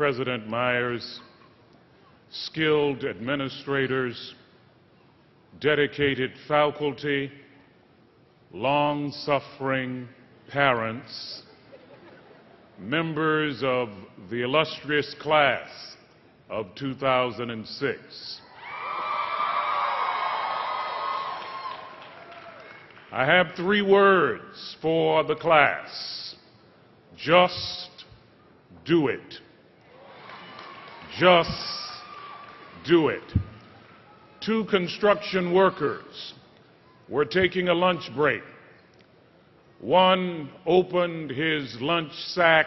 President Myers, skilled administrators, dedicated faculty, long-suffering parents, members of the illustrious class of 2006. I have 3 words for the class. Just do it. Just do it. 2 construction workers were taking a lunch break. One opened his lunch sack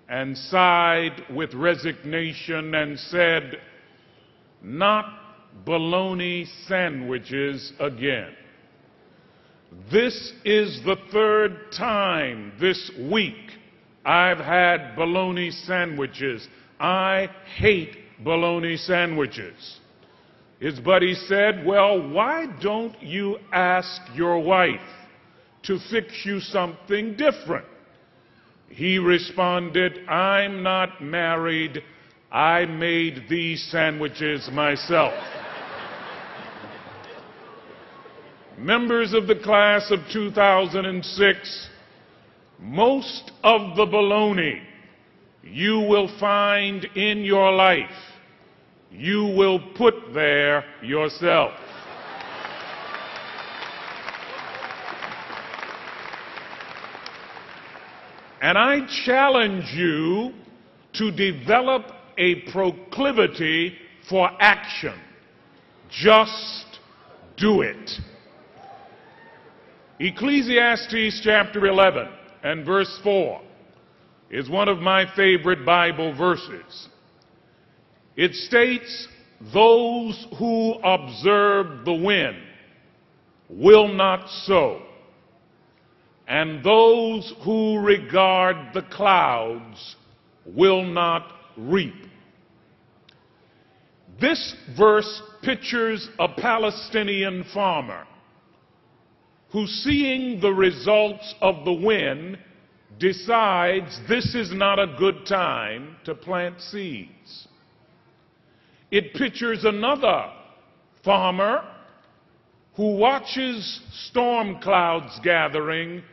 and sighed with resignation and said, "Not bologna sandwiches again." This is the 3rd time this week I've had bologna sandwiches. I hate bologna sandwiches. His buddy said, "Well, why don't you ask your wife to fix you something different?" He responded, "I'm not married. I made these sandwiches myself." Members of the class of 2006, most of the bologna you will find in your life, you will put there yourself. And I challenge you to develop a proclivity for action. Just do it. Ecclesiastes chapter 11 and verse 4 is one of my favorite Bible verses. It states, "Those who observe the wind will not sow, and those who regard the clouds will not reap." This verse pictures a Palestinian farmer who, seeing the results of the wind, decides this is not a good time to plant seeds. It pictures another farmer who watches storm clouds gathering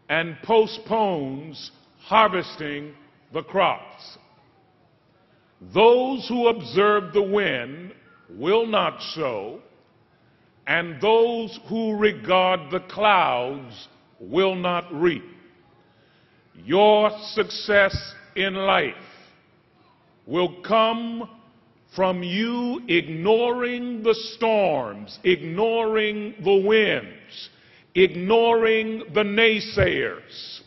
and postpones harvesting the crops. Those who observe the wind will not sow, and those who regard the clouds will not reap. Your success in life will come from you ignoring the storms, ignoring the winds, ignoring the naysayers,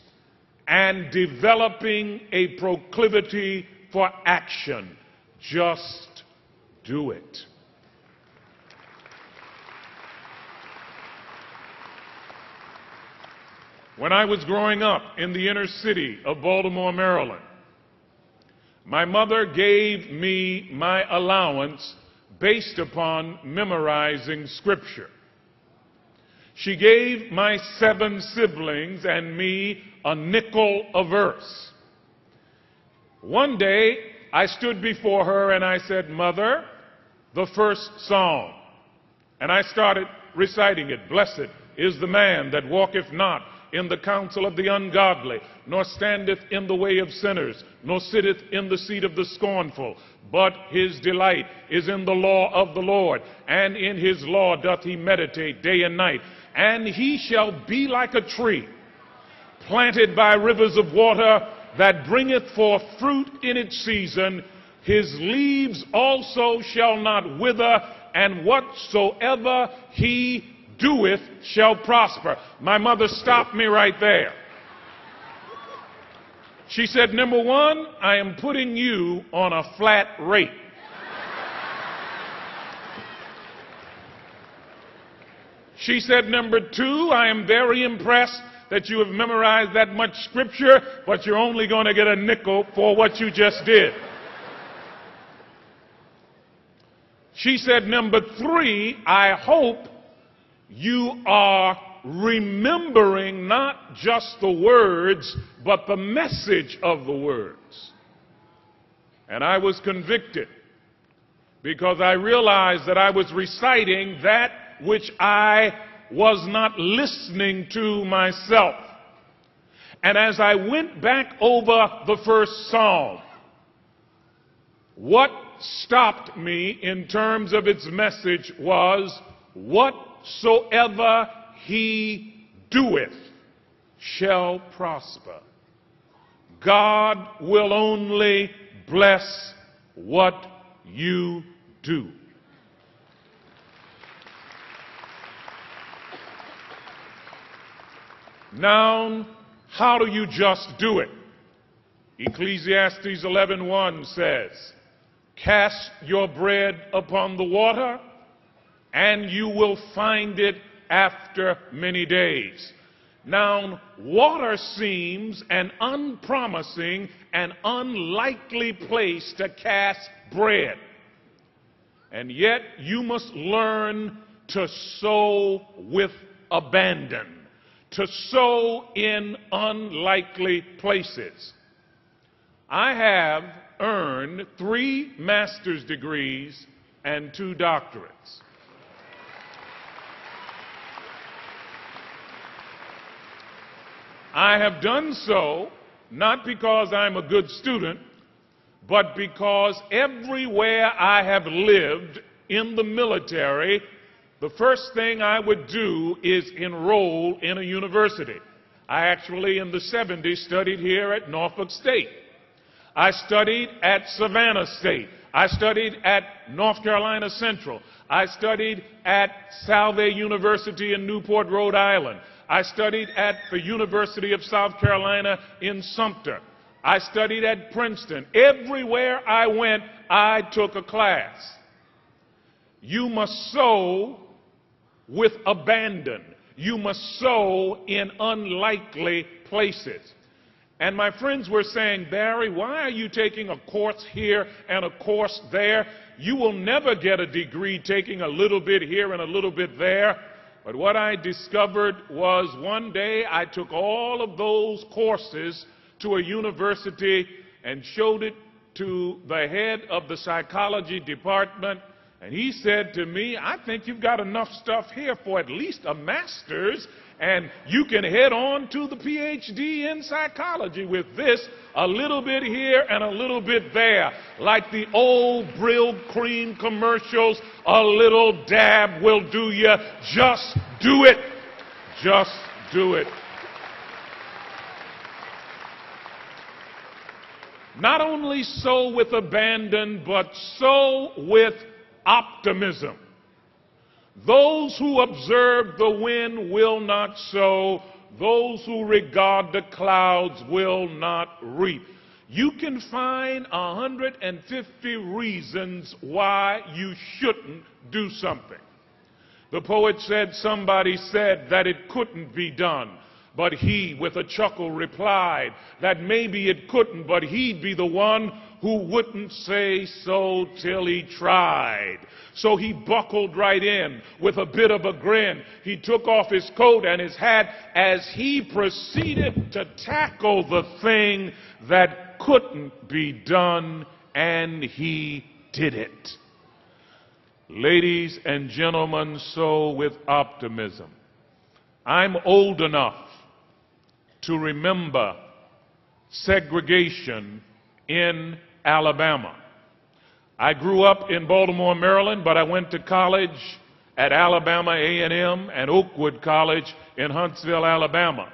and developing a proclivity for action. Just do it. When I was growing up in the inner city of Baltimore, Maryland, my mother gave me my allowance based upon memorizing Scripture. She gave my 7 siblings and me a nickel a verse. One day, I stood before her and I said, "Mother, the first Psalm." And I started reciting it. "Blessed is the man that walketh not in the counsel of the ungodly, nor standeth in the way of sinners, nor sitteth in the seat of the scornful. But his delight is in the law of the Lord, and in his law doth he meditate day and night. And he shall be like a tree planted by rivers of water, that bringeth forth fruit in its season. His leaves also shall not wither, and whatsoever he doeth shall prosper." My mother stopped me right there. She said, "Number 1, I am putting you on a flat rate." She said, "Number 2, I am very impressed that you have memorized that much Scripture, but you're only going to get a nickel for what you just did." She said, "Number 3, I hope you are remembering not just the words, but the message of the words." And I was convicted because I realized that I was reciting that which I was not listening to myself. And as I went back over the first psalm, what stopped me in terms of its message was, whatsoever he doeth shall prosper. God will only bless what you do. Now, how do you just do it? Ecclesiastes 11:1 says, cast your bread upon the water, and you will find it after many days. Now, water seems an unpromising and unlikely place to cast bread. And yet, you must learn to sow with abandon, to sow in unlikely places. I have earned 3 master's degrees and 2 doctorates. I have done so not because I'm a good student, but because everywhere I have lived in the military, the first thing I would do is enroll in a university. I actually, in the 70s, studied here at Norfolk State. I studied at Savannah State. I studied at North Carolina Central. I studied at Salve University in Newport, Rhode Island. I studied at the University of South Carolina in Sumter. I studied at Princeton. Everywhere I went, I took a class. You must sow with abandon. You must sow in unlikely places. And my friends were saying, Barry, why are you taking a course here and a course there? You will never get a degree taking a little bit here and a little bit there. But what I discovered was one day I took all of those courses to a university and showed it to the head of the psychology department. And he said to me, I think you've got enough stuff here for at least a master's, and you can head on to the PhD in psychology with this, a little bit here and a little bit there. Like the old Brill Cream commercials, a little dab will do you. Just do it. Just do it. Not only sow with abandon, but sow with optimism. Those who observe the wind will not sow. Those who regard the clouds will not reap. You can find 150 reasons why you shouldn't do something. The poet said, somebody said that it couldn't be done. But he, with a chuckle, replied that maybe it couldn't, but he'd be the one who wouldn't say so till he tried. So he buckled right in with a bit of a grin. He took off his coat and his hat as he proceeded to tackle the thing that couldn't be done, and he did it. Ladies and gentlemen, sow with optimism. I'm old enough to remember segregation in Alabama. I grew up in Baltimore, Maryland, but I went to college at Alabama A&M and Oakwood College in Huntsville, Alabama.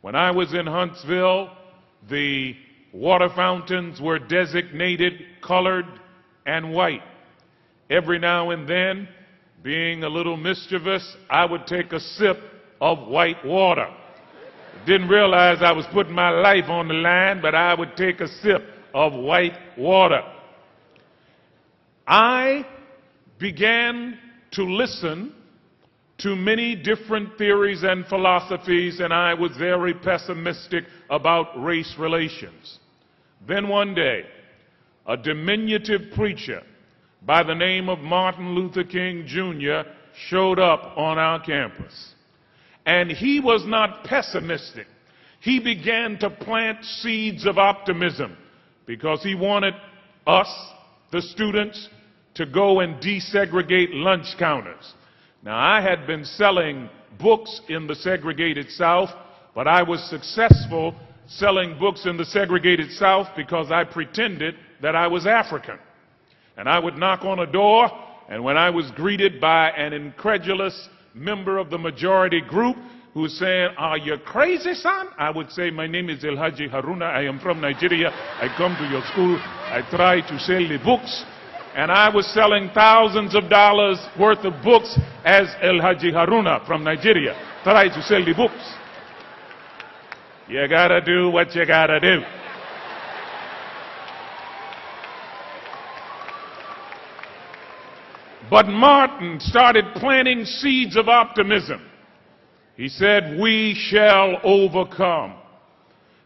When I was in Huntsville, the water fountains were designated colored and white. Every now and then, being a little mischievous, I would take a sip of white water. Didn't realize I was putting my life on the line, but I would take a sip of white water. I began to listen to many different theories and philosophies, and I was very pessimistic about race relations. Then one day, a diminutive preacher by the name of Martin Luther King Jr. showed up on our campus. And he was not pessimistic. He began to plant seeds of optimism because he wanted us, the students, to go and desegregate lunch counters. Now, I had been selling books in the segregated South, but I was successful selling books in the segregated South because I pretended that I was African. And I would knock on a door, and when I was greeted by an incredulous member of the majority group who was saying, "Are you crazy, son?" I would say, "My name is Elhaji Haruna. I am from Nigeria. I come to your school. I try to sell the books." And I was selling thousands of dollars worth of books as Elhaji Haruna from Nigeria. Try to sell the books. You gotta do what you gotta do. But Martin started planting seeds of optimism. He said, "We shall overcome."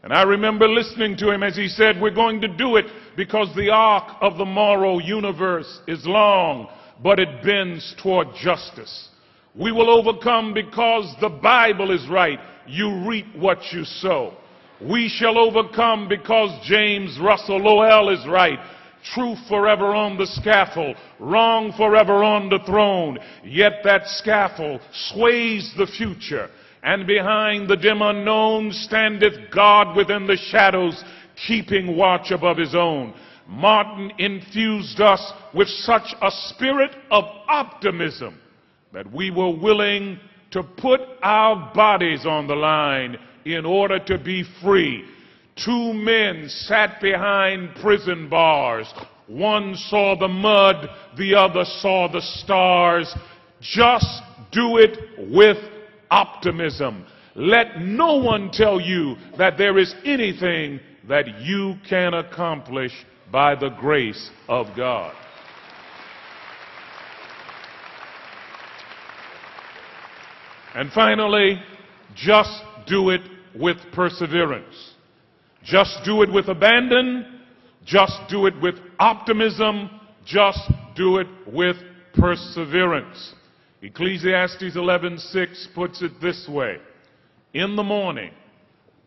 And I remember listening to him as he said, "We're going to do it because the arc of the moral universe is long, but it bends toward justice. We will overcome because the Bible is right. You reap what you sow. We shall overcome because James Russell Lowell is right. Truth forever on the scaffold, wrong forever on the throne. Yet that scaffold sways the future, and behind the dim unknown standeth God within the shadows, keeping watch above his own." Martin infused us with such a spirit of optimism that we were willing to put our bodies on the line in order to be free. 2 men sat behind prison bars. One saw the mud, the other saw the stars. Just do it with optimism. Let no one tell you that there is anything that you can accomplish by the grace of God. And finally, just do it with perseverance. Just do it with abandon. Just do it with optimism. Just do it with perseverance. Ecclesiastes 11:6 puts it this way: "In the morning,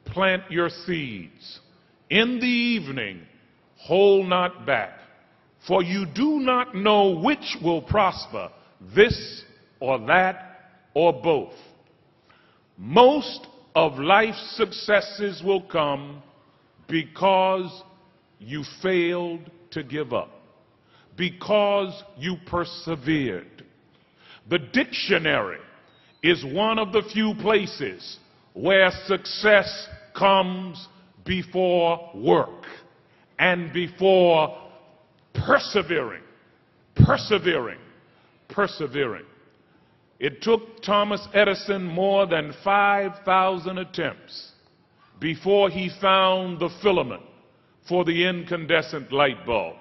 plant your seeds. In the evening, hold not back. For you do not know which will prosper, this or that or both." Most of life's successes will come because you failed to give up, because you persevered. The dictionary is one of the few places where success comes before work and before persevering. It took Thomas Edison more than 5,000 attempts before he found the filament for the incandescent light bulb.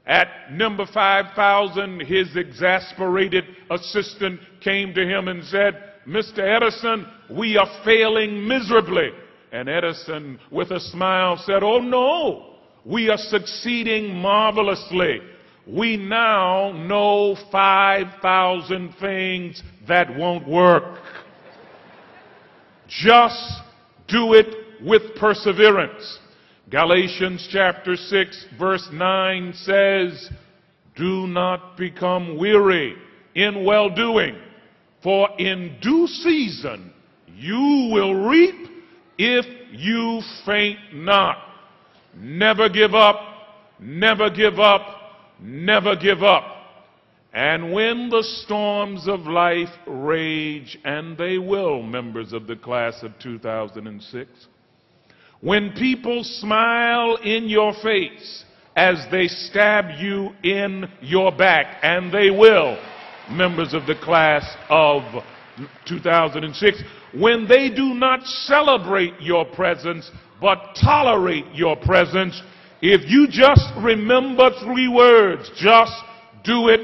At number 5,000, his exasperated assistant came to him and said, "Mr. Edison, we are failing miserably." And Edison, with a smile, said, "Oh no, we are succeeding marvelously. We now know 5,000 things that won't work." Just do it with perseverance. Galatians chapter 6 verse 9 says, "Do not become weary in well-doing, for in due season you will reap if you faint not." Never give up, never give up, never give up. And when the storms of life rage, and they will, members of the class of 2006, when people smile in your face as they stab you in your back, and they will, members of the class of 2006, when they do not celebrate your presence but tolerate your presence, if you just remember 3 words, just do it.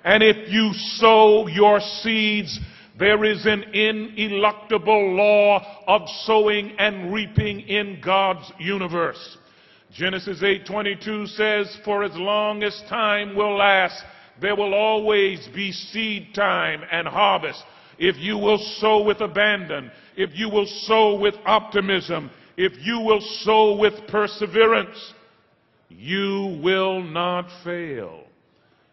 And if you sow your seeds, there is an ineluctable law of sowing and reaping in God's universe. Genesis 8:22 says, "For as long as time will last, there will always be seed time and harvest. If you will sow with abandon, if you will sow with optimism, if you will sow with perseverance." you will not fail.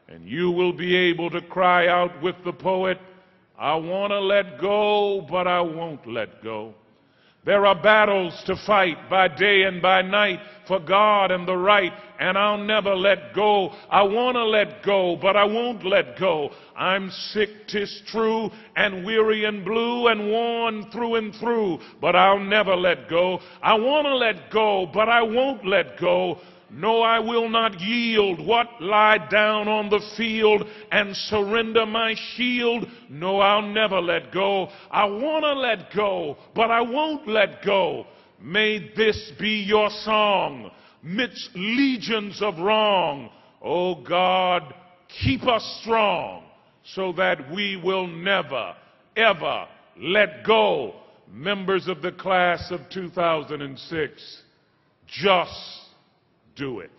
And you will be able to cry out with the poet, I want to let go, but I won't let go. There are battles to fight by day and by night for God and the right, and I'll never let go. I want to let go, but I won't let go. I'm sick, 'tis true, and weary and blue and worn through and through, but I'll never let go. I want to let go, but I won't let go. No, I will not yield. What? Lie down on the field and surrender my shield? No, I'll never let go. I want to let go, but I won't let go. May this be your song midst legions of wrong. Oh God, keep us strong so that we will never, ever let go. Members of the class of 2006, just do it.